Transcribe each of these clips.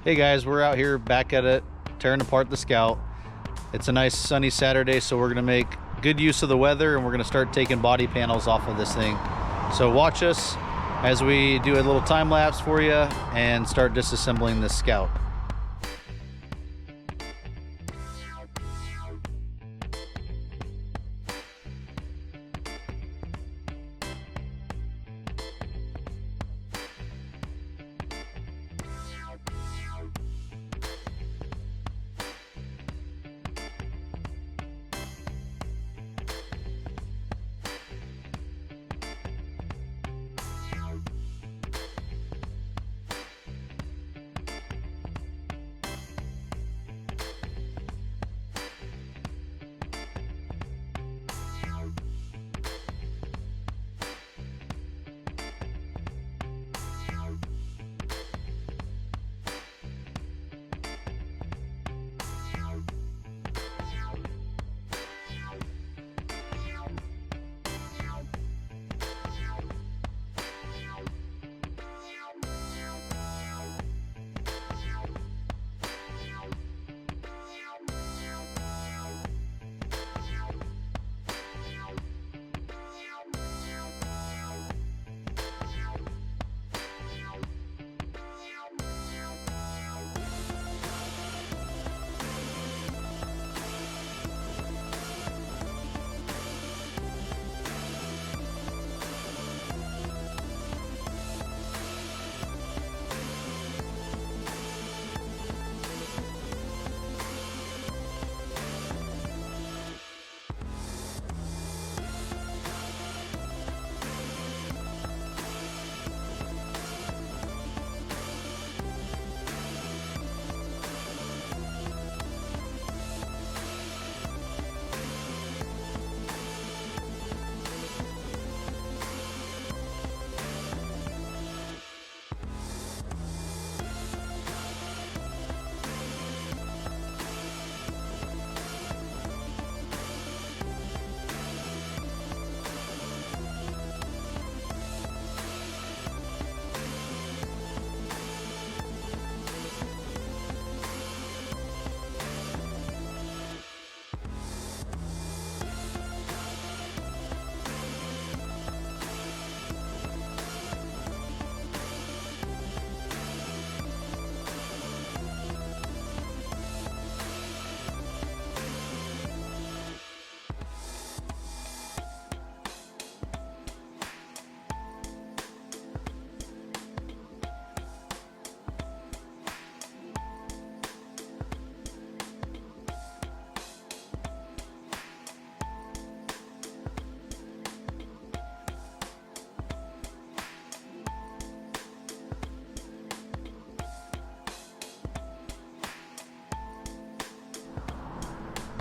Hey guys, we're out here back at it, tearing apart the Scout. It's a nice sunny Saturday, so we're gonna make good use of the weather and we're gonna start taking body panels off of this thing. So watch us as we do a little time lapse for you and start disassembling this Scout.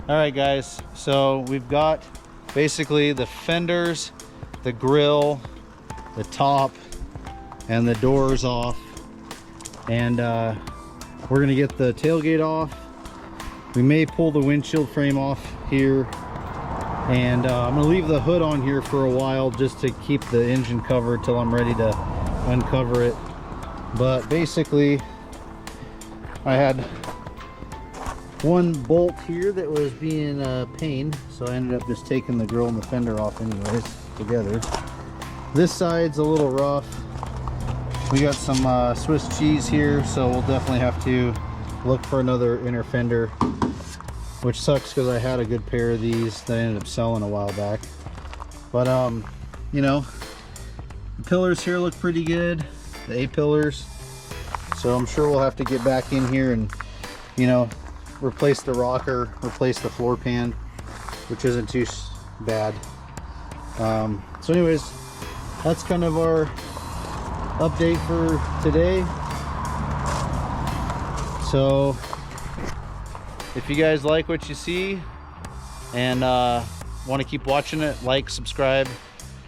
All right guys, so we've got basically the fenders, the grill, the top, and the doors off, and we're gonna get the tailgate off. We may pull the windshield frame off here, and I'm gonna leave the hood on here for a while just to keep the engine covered till I'm ready to uncover it. But basically I had one bolt here that was being a pain, so I ended up just taking the grill and the fender off anyways together. This side's a little rough. We got some Swiss cheese here, so we'll definitely have to look for another inner fender, which sucks because I had a good pair of these that I ended up selling a while back. But you know, the pillars here look pretty good, the A-pillars, so I'm sure we'll have to get back in here and, you know, replace the rocker, replace the floor pan, which isn't too bad. So anyways, that's kind of our update for today. So if you guys like what you see and want to keep watching it, like, subscribe,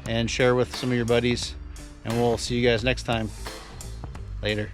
and share with some of your buddies, and we'll see you guys next time. Later.